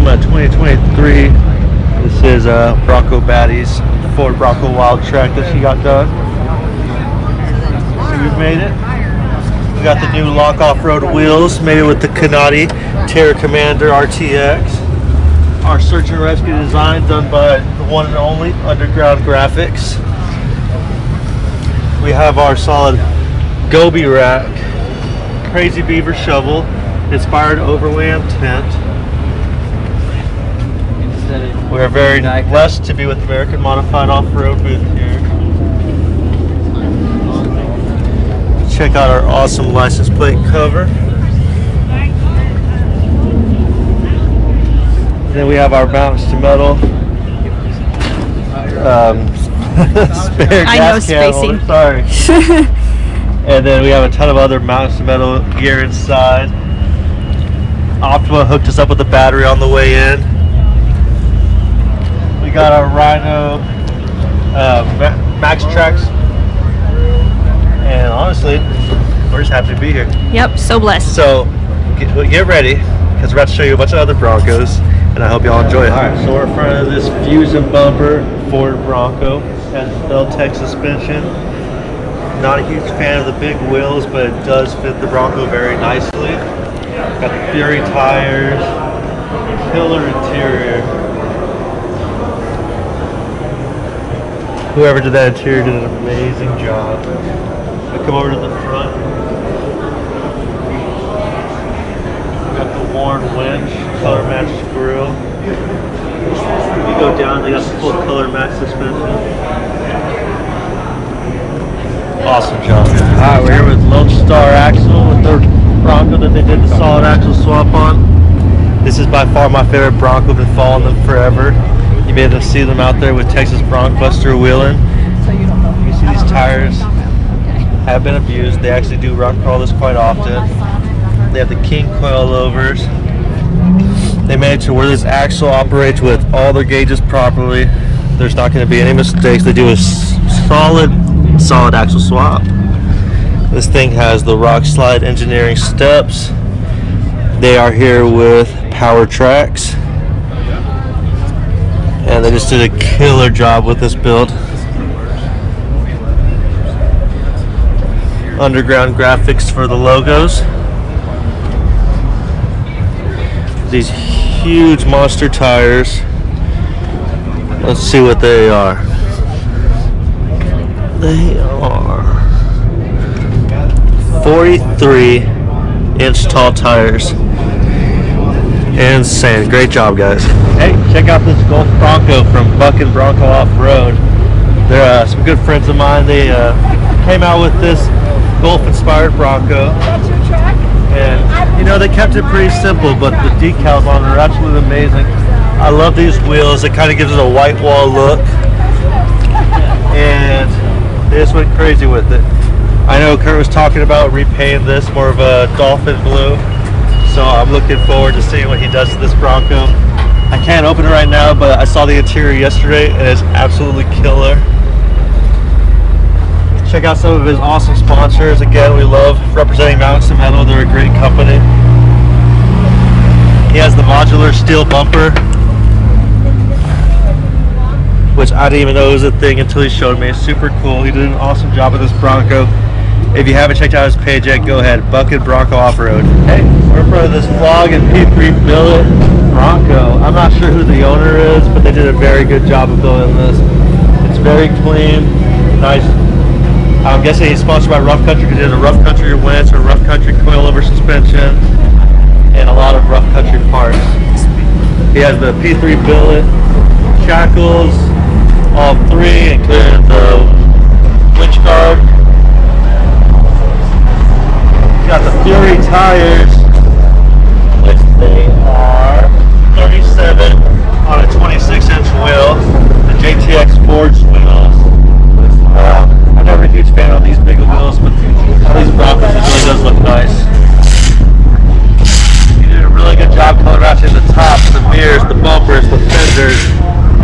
SEMA 2023. This is Bronco Batty's Ford Bronco Wild Track that she got done. So we've made it. We got the new lock off-road wheels, made it with the Canati Terra Commander RTX. Our search and rescue design done by the one and only Underground Graphics. We have our solid Gobi rack, Crazy Beaver shovel, inspired overland tent. We are very blessed to be with American Modified Off-Road booth here. Check out our awesome license plate cover. Then we have our mounts to metal. Spare gas can holder, sorry. And then we have a ton of other mounts to metal gear inside. Optima hooked us up with a battery on the way in. We got our Rhino Max Tracks. And honestly, we're just happy to be here. Yep, so blessed. So get ready, because we're about to show you a bunch of other Broncos, and I hope y'all enjoy it. Alright, so we're in front of this Fusion bumper Ford Bronco. Has Bell-Tech suspension. Not a huge fan of the big wheels, but it does fit the Bronco very nicely. Got the Fury tires, killer interior. Whoever did that interior did an amazing job. I come over to the front. We got the Warren winch, color matched grille. You go down, they got the full color match suspension. Awesome job. Alright, we're here with Lone Star Axle with their Bronco that they did the solid axle swap on. This is by far my favorite Bronco. I've been following them forever. You may have seen them out there with Texas Broncbuster wheeling. You see these tires have been abused. They actually do rock crawl this quite often. They have the King coilovers. They made it to where this axle operates with all their gauges properly. There's not going to be any mistakes. They do a solid axle swap. This thing has the rock slide engineering steps. They are here with power tracks, and they just did a killer job with this build. Underground Graphics for the logos. These huge monster tires. Let's see what they are. They are 43-inch tall tires. Insane. Great job, guys. Hey, check out this Golf Bronco from Buck and Bronco Off-Road. They're some good friends of mine. They came out with this Golf-inspired Bronco. That's your track? And, you know, they kept it pretty simple, but the decals on it are absolutely amazing. I love these wheels. It kind of gives it a white wall look. And they just went crazy with it. I know Kurt was talking about repainting this more of a dolphin blue. So I'm looking forward to seeing what he does to this Bronco. I can't open it right now, but I saw the interior yesterday and it's absolutely killer. Check out some of his awesome sponsors. Again, we love representing Mountain to Metal. They're a great company. He has the modular steel bumper, which I didn't even know was a thing until he showed me. It's super cool. He did an awesome job with this Bronco. If you haven't checked out his page yet, go ahead. Buck and Bronco Off-Road. Hey, we're in front of this Vlog and P3 billet Bronco. I'm not sure who the owner is, but they did a very good job of building this. It's very clean, nice. I'm guessing he's sponsored by Rough Country because he has a Rough Country winch, a Rough Country coilover suspension, and a lot of Rough Country parts. He has the P3 billet, shackles, all three, including the winch guard. He's got the Fury tires, which they are 37 on a 26-inch wheel, the JTX Forged wheels. I'm never a huge fan of these big wheels, but these Broncos, it really does look nice. You did a really good job color matching the tops, the mirrors, the bumpers, the fenders,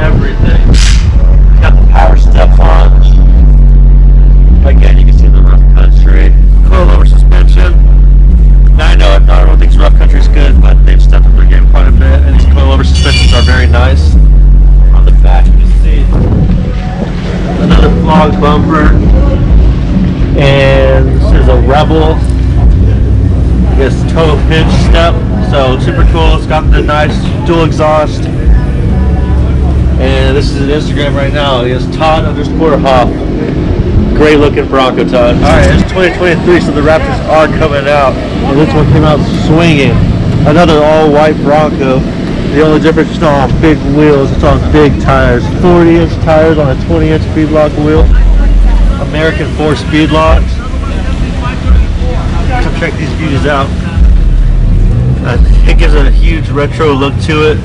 everything. Got the power step on. Again, you can see the Rough Country coilover suspension. Now I know not everyone thinks Rough Country's good, but they've stepped up their game quite a bit, and these coilover suspension Rebel. This toe hinge step, so super cool. It's got the nice dual exhaust. And this is his Instagram right now. He has Todd_Hoff. Great looking Bronco, Todd. Alright, it's 2023, so the Raptors are coming out. And this one came out swinging. Another all white Bronco. The only difference is on big wheels. It's on big tires. 40-inch tires on a 20-inch speedlock wheel. American 4 speed locks. Come check these beauties out. It gives a huge retro look to it.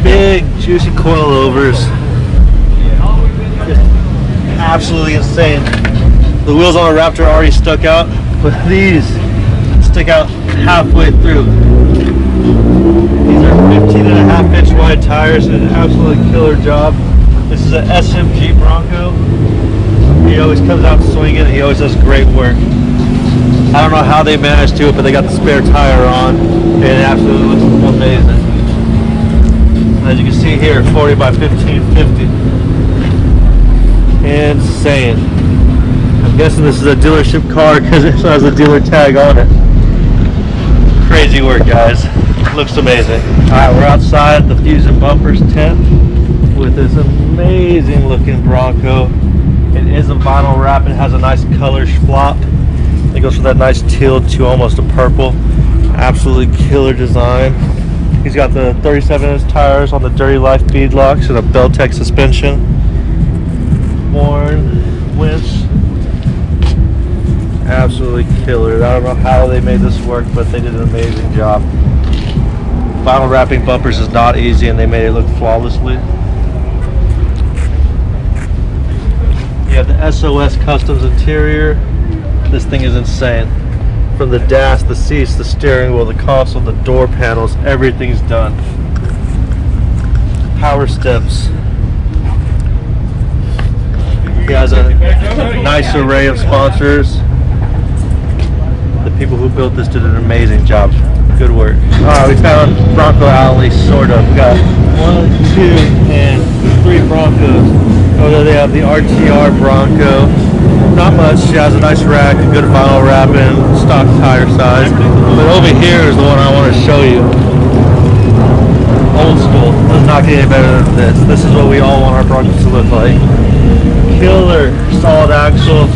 Big juicy coilovers. Just absolutely insane. The wheels on the Raptor are already stuck out, but these stick out halfway through. These are 15.5-inch wide tires and an absolutely killer job. This is an SMG Bronco. He always comes out swinging. He always does great work. I don't know how they managed to it, but they got the spare tire on, and it absolutely looks amazing. As you can see here, 40 by 1550. Insane. I'm guessing this is a dealership car because it has a dealer tag on it. Crazy work, guys. Looks amazing. Alright, we're outside the Fusion Bumpers tent with this amazing looking Bronco. It is a vinyl wrap. It has a nice color flop. It goes from that nice teal to almost a purple. Absolutely killer design. He's got the 37-inch tires on the Dirty Life beadlocks and a Beltec suspension. Worn winch. Absolutely killer. I don't know how they made this work, but they did an amazing job. Vinyl wrapping bumpers is not easy, and they made it look flawlessly. You have the SOS Customs interior. This thing is insane. From the dash, the seats, the steering wheel, the console, the door panels, everything's done. Power steps. He has a nice array of sponsors. The people who built this did an amazing job. Good work. Alright, we found Bronco Alley, sort of. We got 1, 2, and 3 Broncos. Over there they have the RTR Bronco. Not much. She has a nice rack, a good vinyl wrapping, stock tire size. But over here is the one I want to show you. Old school. Does not get any better than this. This is what we all want our Broncos to look like. Killer solid axle.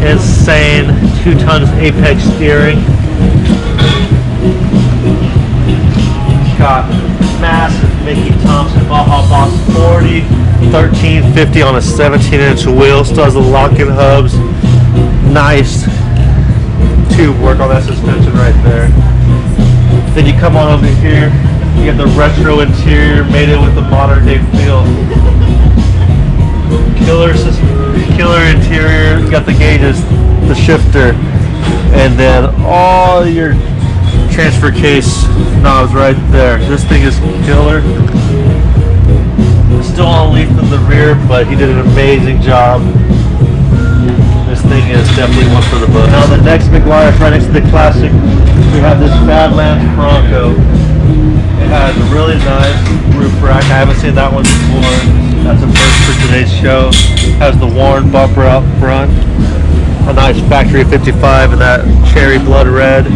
Insane 2 tons apex steering. Got massive Mickey Thompson Baja Box 40. 1350 on a 17-inch wheel. Still has the lock-in hubs. Nice tube work on that suspension right there. Then you come on over here. You get the retro interior, made it with the modern day feel. Killer interior. You got the gauges, the shifter, and then all your transfer case knobs right there. This thing is killer. Still on leaf in the rear, but he did an amazing job. This thing is definitely one for the books. Now the next McGuire is right next to the classic. We have this Badlands Bronco. It has a really nice roof rack. I haven't seen that one before. That's a first for today's show. Has the worn bumper out front. A nice factory 55 in that cherry blood red.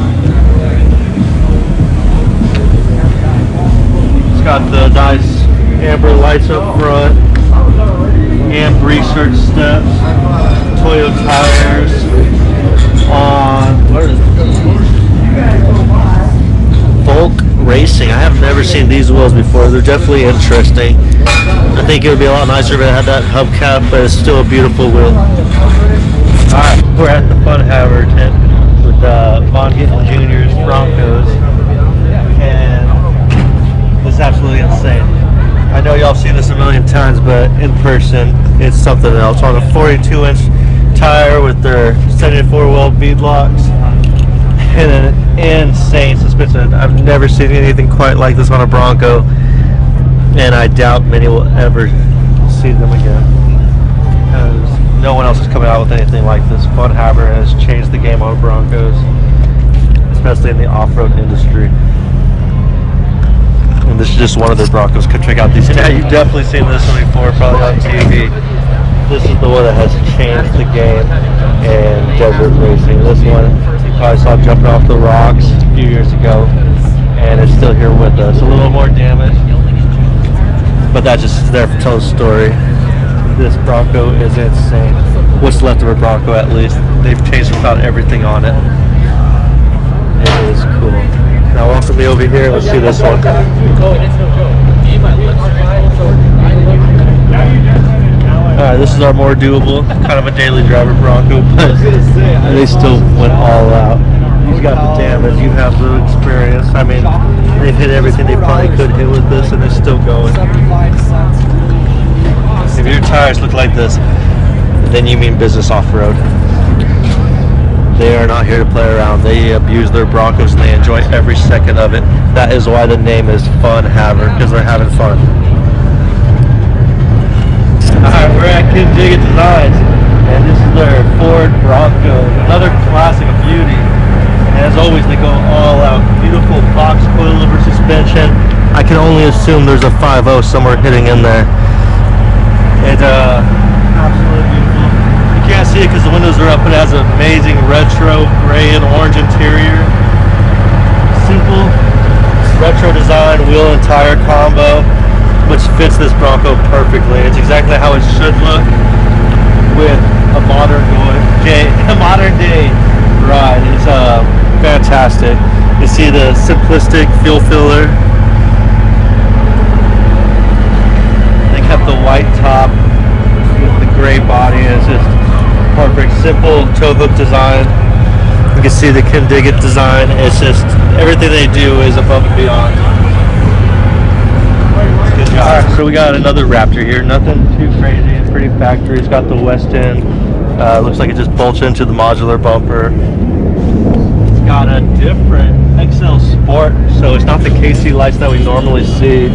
It's got the nice amber lights up front, amp research steps, Toyo tires on Volk Racing. I have never seen these wheels before. They're definitely interesting. I think it would be a lot nicer if it had that hubcap, but it's still a beautiful wheel. Alright, we're at the Fun Haver tent with Von Gittin Jr.'s Broncos, and this is absolutely insane. I know y'all seen this a million times, but in person, it's something else. On a 42-inch tire with their 74-well beadlocks and an insane suspension. I've never seen anything quite like this on a Bronco, and I doubt many will ever see them again. No one else is coming out with anything like this. Fun Haver has changed the game on Broncos, especially in the off-road industry. And this is just one of their Broncos. Come check out these two. Yeah, you've definitely seen this one before, probably on TV. This is the one that has changed the game and desert racing. This one you probably saw jumping off the rocks a few years ago, and it's still here with us. A little more damage, but that's just there to tell the story. This Bronco is insane. What's left of a Bronco, at least. They've changed about everything on it. It is cool. Now welcome me over here. Let's see this one. Alright, this is our more doable, kind of a daily driver Bronco, but they still went all out. You've got the damage, you have the experience. I mean, they've hit everything they probably could hit with this, and they're still going. If your tires look like this, then you mean business off-road. They are not here to play around. They abuse their Broncos and they enjoy every second of it. That is why the name is Fun Haver, because they're having fun. Alright, we're at Ken Diggett Designs, and this is their Ford Bronco. Another classic of beauty. And as always, they go all out. Beautiful box coilover suspension. I can only assume there's a 5.0 somewhere hitting in there. It's absolutely beautiful. You can't see it because the windows are up, but it has an amazing retro gray and orange interior. Simple retro design, wheel and tire combo, which fits this Bronco perfectly. It's exactly how it should look with a modern day ride. It's fantastic. You see the simplistic fuel filler. They kept the white top with the gray body, and it's just perfect. Simple tow hook design. You can see the Ken Diggett design. It's just everything they do is above and beyond. Good job. Alright, so we got another Raptor here. Nothing too crazy. It's pretty factory. It's got the west end. Looks like it just bolts into the modular bumper. It's got a different XL Sport, so it's not the KC lights that we normally see.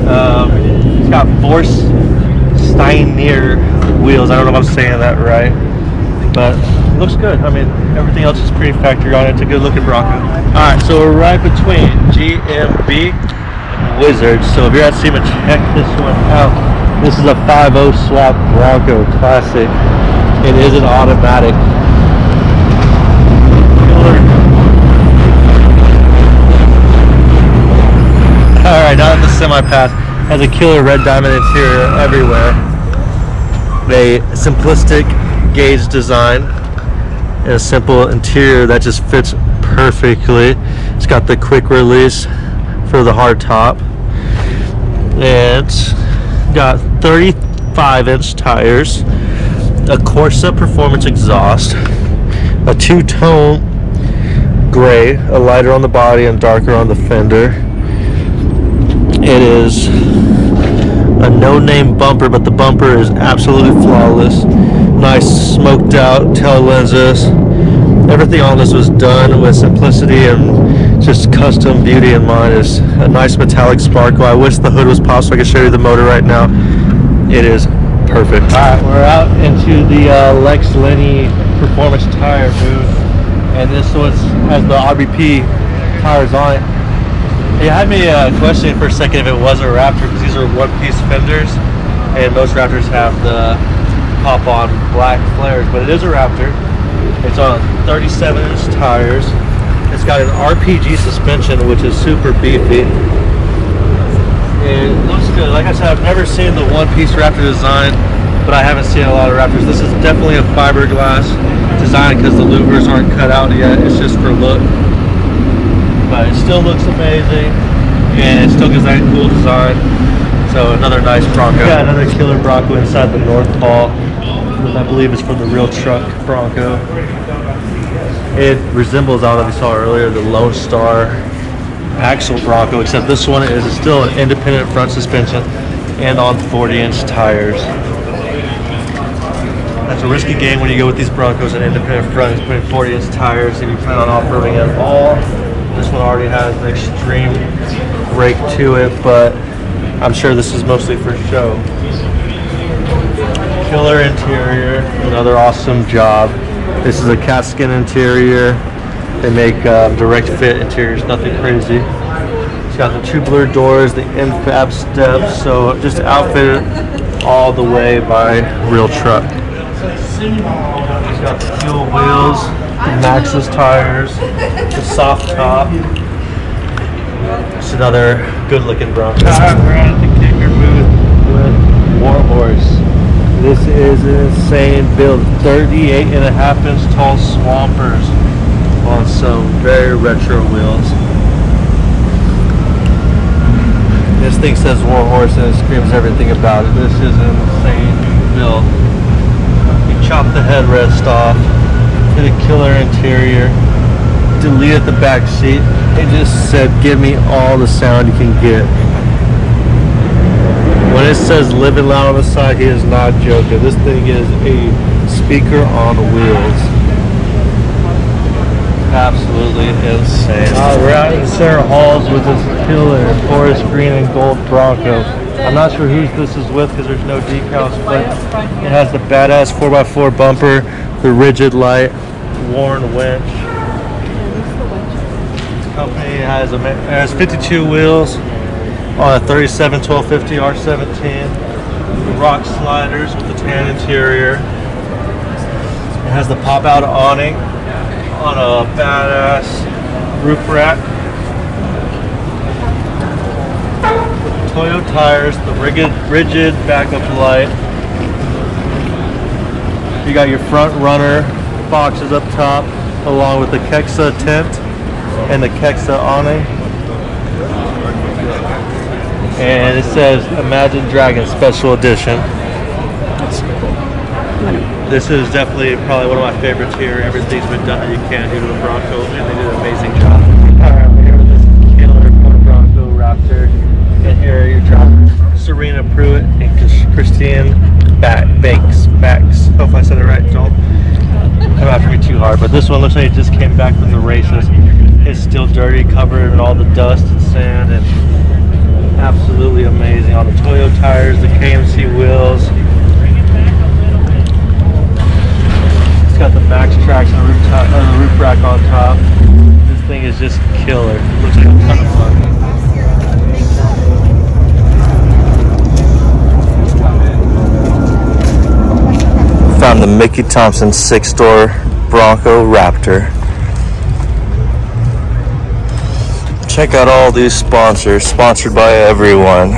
It's got Force Steiner wheels. I don't know if I'm saying that right, but it looks good. I mean, everything else is pretty factory on it. It's a good looking Bronco. Alright, so we're right between GMB and Wizard. So if you're at SEMA, check this one out. This is a 5.0 swap Bronco Classic. It is an automatic. Alright, now in the semi-pass, has a killer red diamond interior everywhere. A simplistic gauge design and a simple interior that just fits perfectly. It's got the quick release for the hard top. And it's got 35-inch tires, a Corsa Performance exhaust, a two-tone gray, a lighter on the body and darker on the fender. It is a no-name bumper, but the bumper is absolutely flawless. Nice smoked out tail lenses. Everything on this was done with simplicity and just custom beauty in mind. It's a nice metallic sparkle. I wish the hood was popped so I could show you the motor right now. It is perfect. Alright, we're out into the Lex Lenny Performance Tire booth, and this one has the RBP tires on it. It had me questioning for a second if it was a Raptor, because these are one-piece fenders, and most Raptors have the pop-on black flares, but it is a Raptor. It's on 37-inch tires. It's got an RPG suspension, which is super beefy. It looks good. Like I said, I've never seen the one-piece Raptor design, but I haven't seen a lot of Raptors. This is definitely a fiberglass design because the louvers aren't cut out yet. It's just for look. But it still looks amazing, and it still gives that cool design. So another nice Bronco. We got another killer Bronco inside the North Hall, which I believe is from the real truck Bronco. It resembles, I don't know if you saw earlier, the Lone Star axle Bronco, except this one is still an independent front suspension and on 40-inch tires. That's a risky game when you go with these Broncos, an independent front, putting 40-inch tires if you plan on off-roading at all. This one already has an extreme rake to it, but I'm sure this is mostly for show. Killer interior, another awesome job. This is a cat skin interior. They make direct fit interiors, nothing crazy. It's got the tubular doors, the infab steps, so just outfitted all the way by real truck. Got the fuel wheels, the Maxxis tires, the soft top. It's another good-looking Bronco. We're at the kicker booth with Warhorse. This is an insane build. 38.5-inch tall Swampers on some very retro wheels. This thing says Warhorse and it screams everything about it. This is an insane build. You chop the headrest off, hit a killer interior, deleted the back seat, and just said, give me all the sound you can get. When it says living loud on the side, he is not joking. This thing is a speaker on wheels. Absolutely insane. We're out in Sarah Halls with this killer forest green and gold Bronco. I'm not sure whose this is with because there's no decals, but it has the badass 4x4 bumper, the rigid light, worn winch. This company has 52 wheels on a 37 1250 R17. The rock sliders with the tan interior. It has the pop-out awning on a badass roof rack. With the Toyo tires, the rigid backup light. You got your front runner boxes up top, along with the Kexa tent and the Kexa awning. And it says Imagine Dragon Special Edition. This is definitely probably one of my favorites here. Everything's been done that you can do to the Bronco, and they did an amazing job. Alright, we're here with this killer Bronco Raptor. And here are your drivers, Serena Pruitt and Christine Banks. Hope I said it right. Don't come after me too hard. But this one looks like it just came back from the races. It's still dirty, covered in all the dust and sand, and absolutely amazing. On the Toyo tires, the KMC wheels. It's got the Max tracks and the roof rack on top. This thing is just killer. It looks like a ton of fun. Found the Mickey Thompson 6-door Bronco Raptor. Check out all these sponsors, sponsored by everyone.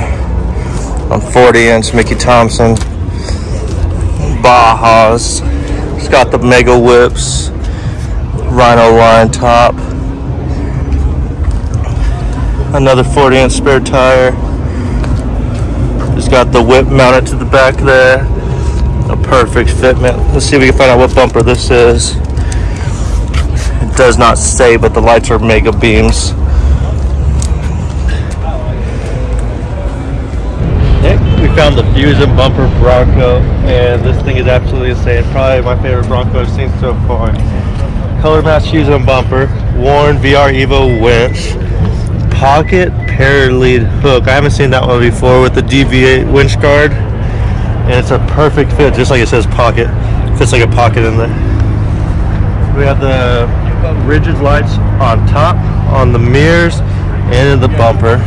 On 40-inch Mickey Thompson Bajas. It's got the Mega Whips, Rhino line top, another 40-inch spare tire. It's got the whip mounted to the back there. A perfect fitment. Let's see if we can find out what bumper this is. It does not say, but the lights are Mega Beams. We found the Fusion bumper Bronco, and this thing is absolutely insane. Probably my favorite Bronco I've seen so far. Color match Fusion bumper, worn VR Evo winch, pocket paralead hook. I haven't seen that one before, with the DV8 winch guard, and it's a perfect fit, just like it says pocket. Fits like a pocket in there. We have the rigid lights on top, on the mirrors, and in the bumper.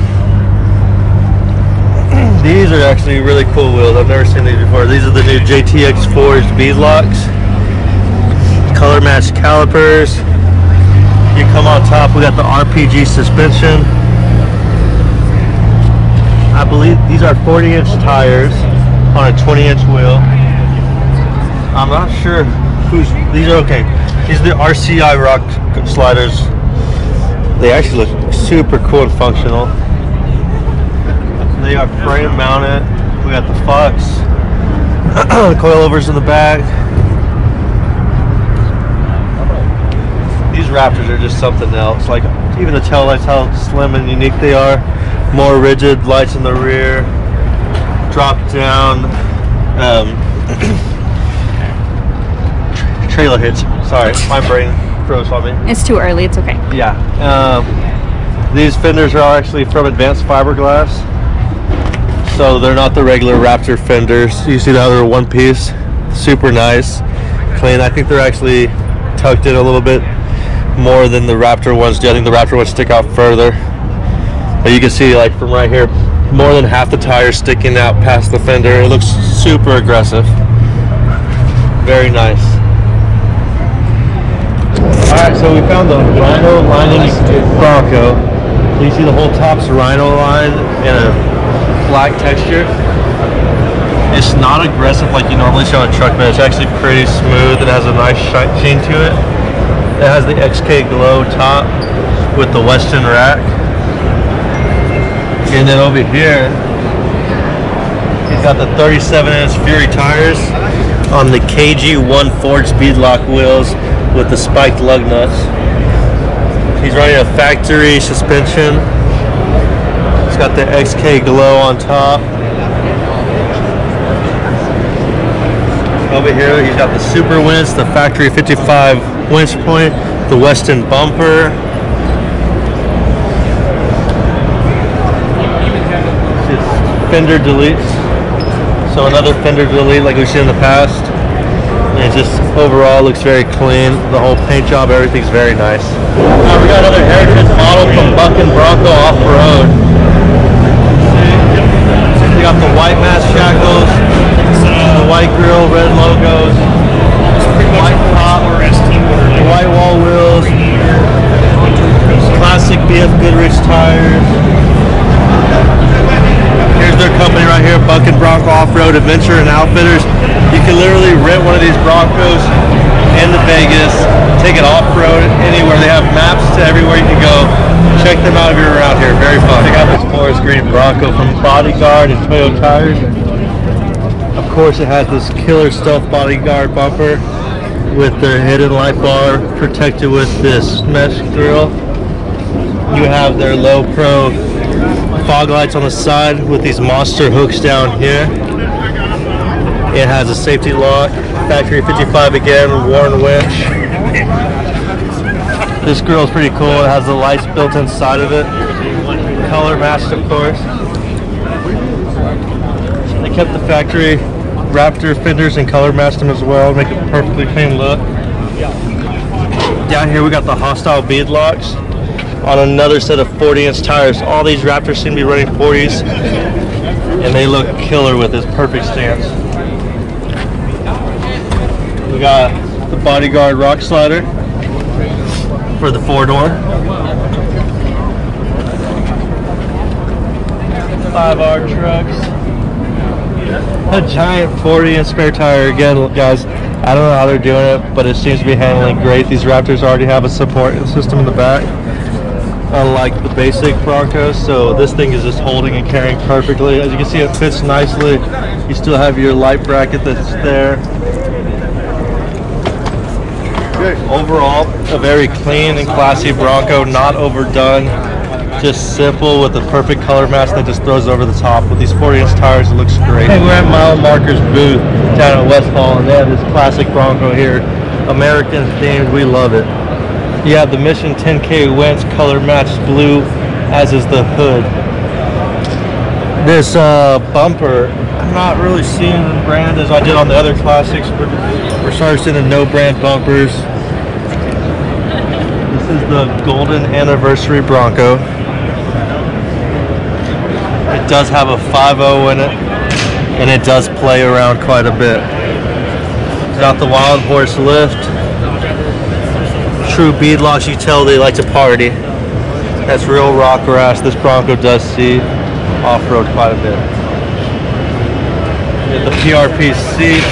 These are actually really cool wheels. I've never seen these before. These are the new JTX Forged beadlocks. Color matched calipers. You come on top, we got the RPG suspension. I believe these are 40-inch tires on a 20-inch wheel. I'm not sure these are okay. These are the RCI rock sliders. They actually look super cool and functional. They are frame mounted. We got the Fox coilovers in the back. These Raptors are just something else. Like even the tail lights, how slim and unique they are. More rigid lights in the rear. Drop down trailer hitch. Sorry, my brain froze on me. It's too early. It's okay. Yeah. These fenders are actually from Advanced Fiberglass. So they're not the regular Raptor fenders. You see how they're one piece, super nice, clean. I think they're actually tucked in a little bit more than the Raptor ones do. I think the Raptor ones stick out further. But you can see, like from right here, more than half the tires sticking out past the fender. It looks super aggressive. Very nice. So we found the rhino lining Bronco. So you see the whole top's rhino line in a black texture. It's not aggressive like you normally see on a truck, but it's actually pretty smooth. It has a nice sheen to it. It has the XK Glow top with the Weston rack. And then over here, he's got the 37-inch Fury tires on the KG1 forged beadlock wheels with the spiked lug nuts. He's running a factory suspension. It's got the XK Glow on top. Over here, he's got the super winch, the factory 55 winch point, the Weston bumper. Fender deletes. So another fender delete like we've seen in the past. And it just overall looks very clean. The whole paint job, everything's very nice. We got another heritage model from Buck and Bronco Off-Road. We got the white mask shackles, the white grill, red logos, white top, the white wall wheels, classic BF Goodrich tires. Here's their company right here, Buck and Bronco Off-Road Adventure and Outfitters. You can literally rent one of these Broncos into Vegas, take it off-road anywhere. They have maps to everywhere you can go. Check them out if you're around here. Very fun. Check out this forest green Bronco from Bodyguard and Toyo Tires. Of course, it has this killer stealth Bodyguard bumper with their hidden light bar protected with this mesh grill. You have their low pro fog lights on the side with these monster hooks down here. It has a safety lock, factory 55 again, worn winch. This grill is pretty cool. It has the lights built inside of it. Color matched, of course. They kept the factory Raptor fenders and color matched them as well, make it a perfectly clean look. Down here we got the hostile bead locks on another set of 40-inch tires. All these Raptors seem to be running 40s, and they look killer with this perfect stance. We got the Bodyguard rock slider for the 4-door. 5R trucks. A giant 40-inch spare tire again, guys. I don't know how they're doing it, but it seems to be handling great. These Raptors already have a support system in the back, unlike the basic Broncos, so this thing is just holding and carrying perfectly. As you can see, it fits nicely. You still have your light bracket that's there. Overall, a very clean and classy Bronco, not overdone, just simple with a perfect color match that just throws over the top. With these 40-inch tires, it looks great. Hey, we're at Mile Marker's booth down at West Hall, and they have this classic Bronco here, American themed. We love it. You have the Mission 10K winch, color matched blue, as is the hood. This bumper, I'm not really seeing the brand as I did on the other classics, but we're starting to see the no brand bumpers. This is the golden anniversary Bronco. It does have a 5.0 in it, and it does play around quite a bit. It's got the Wild Horse lift. True beadlocks, you tell they like to party. That's real rock rash. This Bronco does see off-road quite a bit. The PRP seat.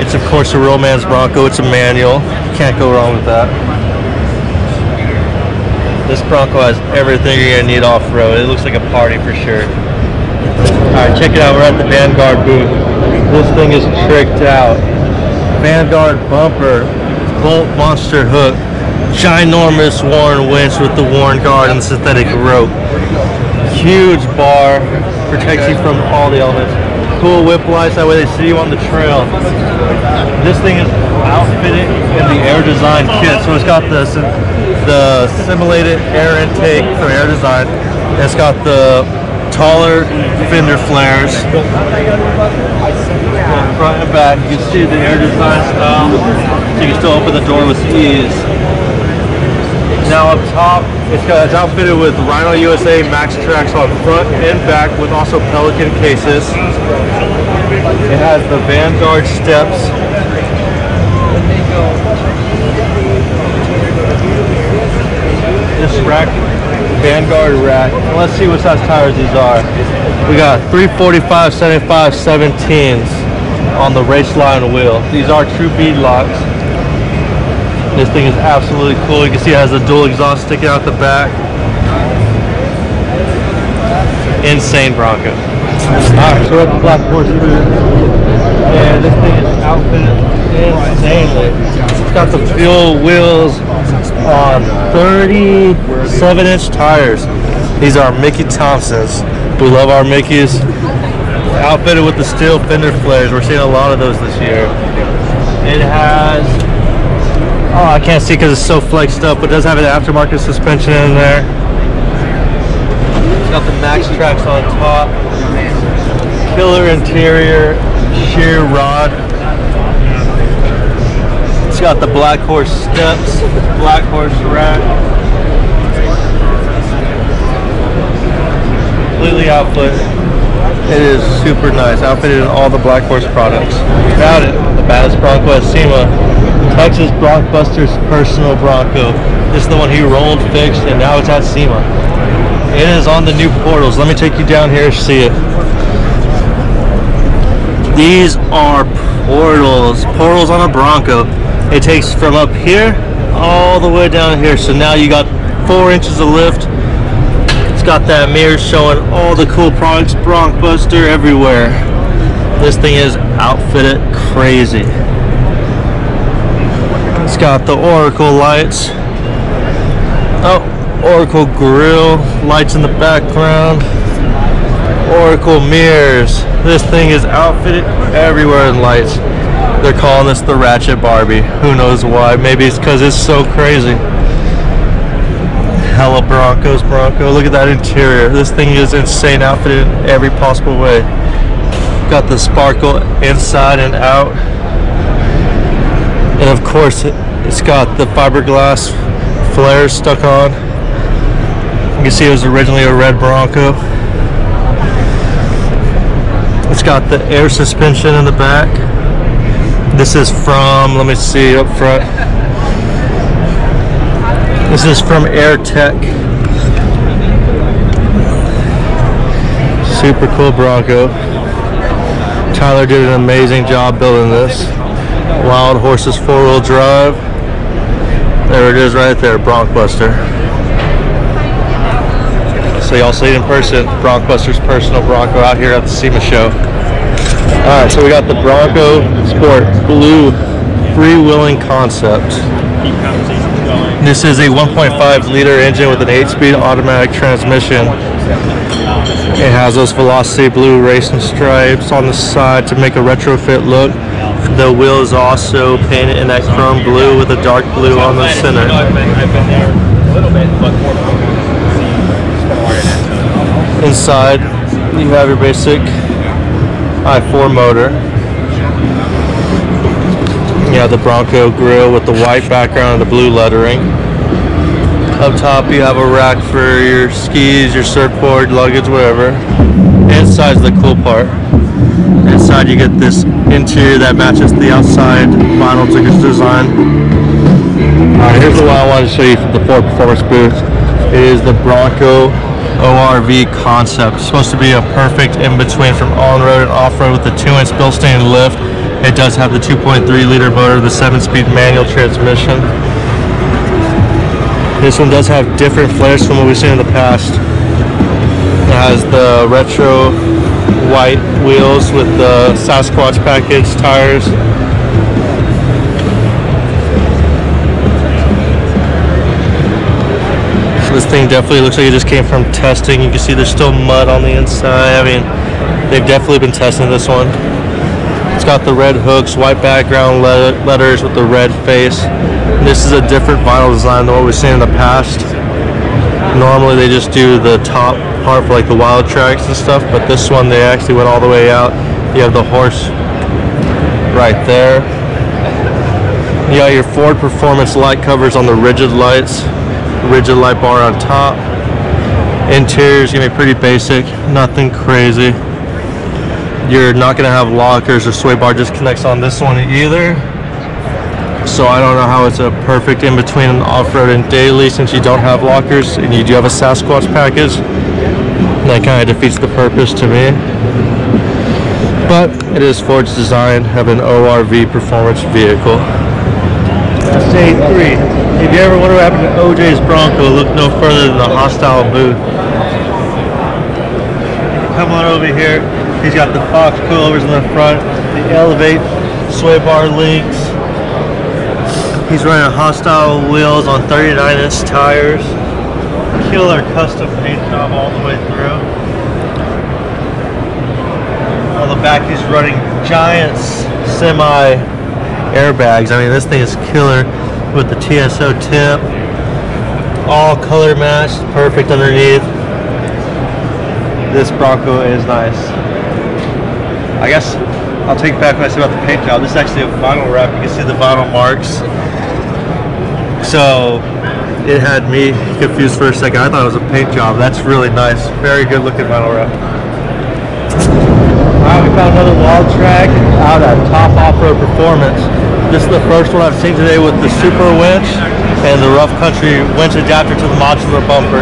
It's of course a real man's Bronco. It's a manual. Can't go wrong with that. This Bronco has everything you're gonna need off-road. It looks like a party for sure. Alright, check it out. We're at the Vanguard booth. This thing is tricked out. Vanguard bumper, bolt monster hook, ginormous worn winch with the worn guard and synthetic rope. Huge bar, protects you from all the elements. Cool whip lights, that way they see you on the trail. This thing is outfitted in the Air Design kit, so it's got the simulated air intake from Air Design. It's got the taller fender flares, front and back. You can see the Air Design style, so you can still open the door with ease. Now up top, it's outfitted with Rhino USA Max Tracks on front and back, with also Pelican cases. It has the Vanguard steps. rack, Vanguard rack. Let's see what size tires these are. We got 345, 75, 17s on the race line wheel. These are true bead locks. This thing is absolutely cool. You can see it has a dual exhaust sticking out the back. Insane Bronco. Alright, so we're at the Black Horse booth. And this thing is outfitted insanely. It's got the fuel wheels on 37-inch tires. These are Mickey Thompsons. We love our Mickeys. Outfitted with the steel fender flares. We're seeing a lot of those this year. It has, oh, I can't see because it's so flexed up, but it does have an aftermarket suspension in there. It's got the Max Tracks on top. Killer interior, sheer rod. It's got the Black Horse steps, Black Horse rack. Completely outfitted. It is super nice. Outfitted in all the Black Horse products. Got it. The baddest Bronco at SEMA. Texas Broncbuster's personal Bronco. This is the one he rolled, fixed, and now it's at SEMA. It is on the new portals. Let me take you down here and see it. These are portals. Portals on a Bronco. It takes from up here all the way down here. So now you got 4 inches of lift. It's got that mirror showing all the cool products. Broncbuster everywhere. This thing is outfitted crazy. It's got the Oracle lights. Oh, Oracle grill. Lights in the background. Oracle mirrors. This thing is outfitted everywhere in lights. They're calling this the Ratchet Barbie. Who knows why? Maybe it's because it's so crazy. Hella Broncos, Bronco. Look at that interior. This thing is insane, outfitted in every possible way. Got the sparkle inside and out. And of course, it's got the fiberglass flares stuck on. You can see it was originally a red Bronco. It's got the air suspension in the back. This is from, let me see up front. This is from AirTech. Super cool Bronco. Tyler did an amazing job building this. Wild Horses 4-wheel drive. There it is right there, Broncbuster. So y'all see it in person, Broncbuster's personal Bronco out here at the SEMA Show. Alright, so we got the Bronco Sport Blue freewheeling concept. This is a 1.5 liter engine with an 8-speed automatic transmission. It has those Velocity Blue racing stripes on the side to make a retrofit look. The wheel is also painted in that chrome blue with a dark blue on the center. Inside, you have your basic i4 motor. You have the Bronco grill with the white background and the blue lettering. Up top, you have a rack for your skis, your surfboard, luggage, whatever. Inside's the cool part. Inside, you get this interior that matches the outside vinyl tickets design. Alright, here's the one I wanted to show you from the Ford Performance booth. It is the Bronco ORV concept. It's supposed to be a perfect in-between from on-road and off-road with the 2-inch Bilstein lift. It does have the 2.3 liter motor, the 7-speed manual transmission. This one does have different flares from what we've seen in the past. It has the retro white wheels with the Sasquatch package tires. This thing definitely looks like it just came from testing. You can see there's still mud on the inside. I mean, they've definitely been testing this one. It's got the red hooks, white background letters with the red face. And this is a different vinyl design than what we've seen in the past. Normally they just do the top part for like the wild tracks and stuff, but this one they actually went all the way out. You have the horse right there. You got your Ford Performance light covers on the rigid lights. Rigid light bar on top. Interior is gonna be pretty basic, nothing crazy. You're not gonna have lockers or sway bar disconnects on this one either. So I don't know how it's a perfect in between an off-road and daily, since you don't have lockers and you do have a Sasquatch package. That kind of defeats the purpose to me. But it is Ford's design of an ORV performance vehicle. Stage 3. If you ever wonder what happened to OJ's Bronco, look no further than the hostile booth. Come on over here. He's got the Fox coilovers in the front, the Elevate sway bar links. He's running hostile wheels on 39-inch tires. Killer custom paint job all the way through. On the back, he's running giant semi airbags. I mean, this thing is killer with the TSO tip. All color matched, perfect underneath. This Bronco is nice. I guess I'll take back what I said about the paint job. This is actually a vinyl wrap. You can see the vinyl marks. So it had me confused for a second. I thought it was a paint job. That's really nice. Very good looking vinyl wrap. Alright, we found another wall track out at Top Off-Road Performance. This is the first one I've seen today with the Super Winch and the Rough Country winch adapter to the modular bumper.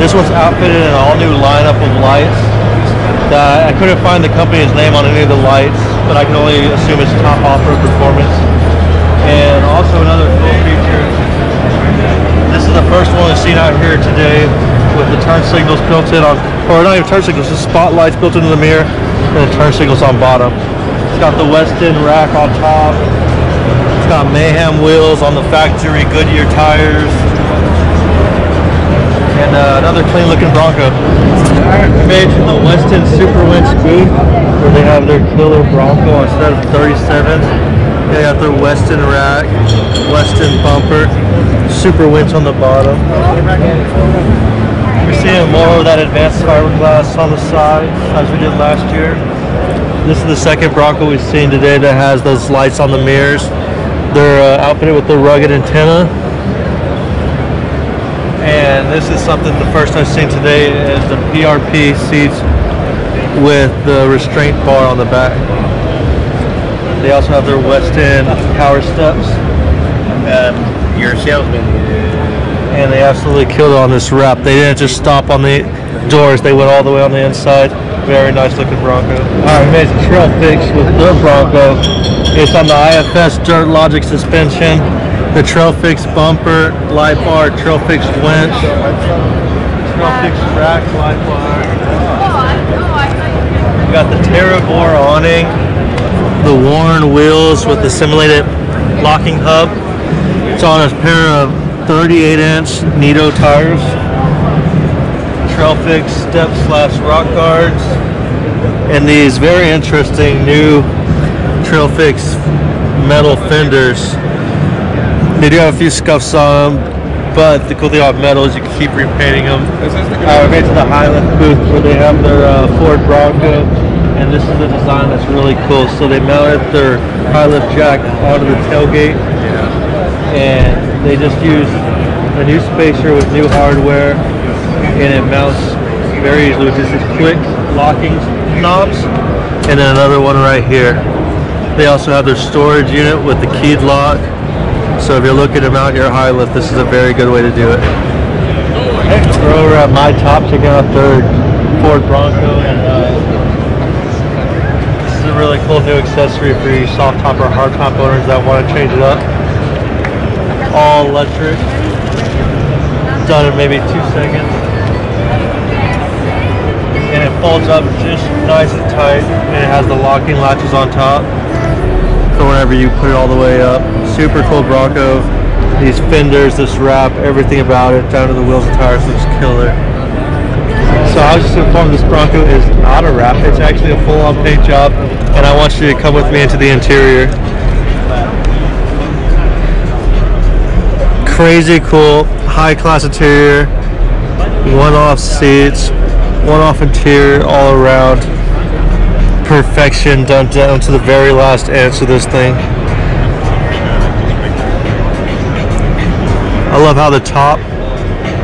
This one's outfitted in an all-new lineup of lights. I couldn't find the company's name on any of the lights, but I can only assume it's Top Off-Road Performance. And also another cool feature, this is the first one I've seen out here today with the turn signals built in on, or not even turn signals, just spotlights built into the mirror and the turn signals on bottom. It's got the Weston rack on top. It's got Mayhem wheels on the factory Goodyear tires. And another clean looking Bronco. We made it to the Weston Super Winch booth where they have their killer Bronco instead of 37s. They got their Weston rack, Weston bumper, Super Winch on the bottom. We're seeing more of that advanced fiberglass on the side as we did last year. This is the second Bronco we've seen today that has those lights on the mirrors. They're outfitted with the rugged antenna. And this is something, the first I've seen today is the PRP seats with the restraint bar on the back. They also have their Weston power steps. Your salesman. And they absolutely killed it on this wrap. They didn't just stop on the doors, they went all the way on the inside. Very nice looking Bronco. Alright, we made a trail fix with the Bronco. It's on the IFS Dirt Logic suspension, the Trail Fix bumper, light bar, Trail Fix winch, Trail Fix rack, light bar. We got the Terrabore awning, the Warren wheels with the simulated locking hub. It's on a pair of 38-inch Nito tires. Trail Fix step / rock guards, and these very interesting new Trail Fix metal fenders. They do have a few scuffs on them, but the cool thing about metal is you can keep repainting them. We made to the high lift booth where they have their Ford Bronco, and this is the design that's really cool. So they mounted their high lift jack onto the tailgate, and they just used a new spacer with new hardware, and it mounts very easily with just these quick locking knobs, and then another one right here. They also have their storage unit with the keyed lock, so if you're looking to mount your high lift, this is a very good way to do it. We're over at My Top checking out their Ford Bronco, and this is a really cool new accessory for you soft top or hard top owners that want to change it up. All electric, done in maybe 2 seconds, and it folds up just nice and tight, and it has the locking latches on top, so whenever you put it all the way up. Super cool Bronco. These fenders, this wrap, everything about it, down to the wheels and tires, looks killer. So I was just informed this Bronco is not a wrap, it's actually a full-on paint job, and I want you to come with me into the interior. Crazy cool, high-class interior, one-off seats, one-off interior all around. Perfection, done down to the very last inch of this thing. I love how the top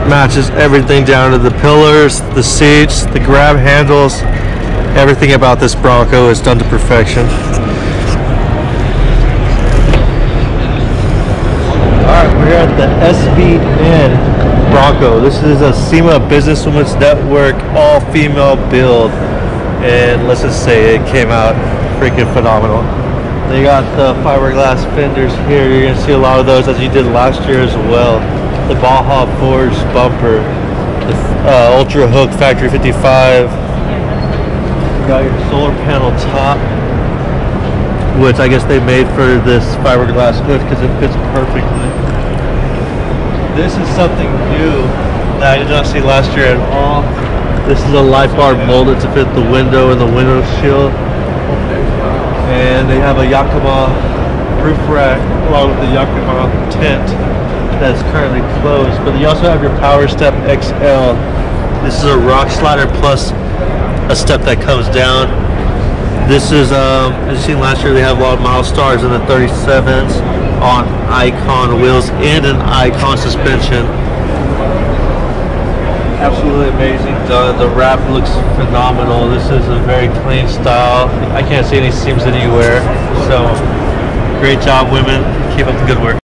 matches everything down to the pillars, the seats, the grab handles. Everything about this Bronco is done to perfection. the SBN Bronco. This is a SEMA Businesswomen's Network all-female build, and let's just say it came out freaking phenomenal. They got the fiberglass fenders here. You're gonna see a lot of those as you did last year as well. The Baja Forged bumper, the Ultra Hook Factory 55. You got your solar panel top, which I guess they made for this fiberglass hood because it fits perfectly. This is something new that I did not see last year at all. This is a light bar molded to fit the window and the window shield. And they have a Yakima roof rack along with the Yakima tent that is currently closed. But you also have your Power Step XL. This is a rock slider plus a step that comes down. This is, as you seen last year, they have a lot of Milestars in the 37s on Icon wheels and an Icon suspension. Absolutely amazing done. The wrap looks phenomenal. This is a very clean style. I can't see any seams anywhere. So, great job, women. Keep up the good work.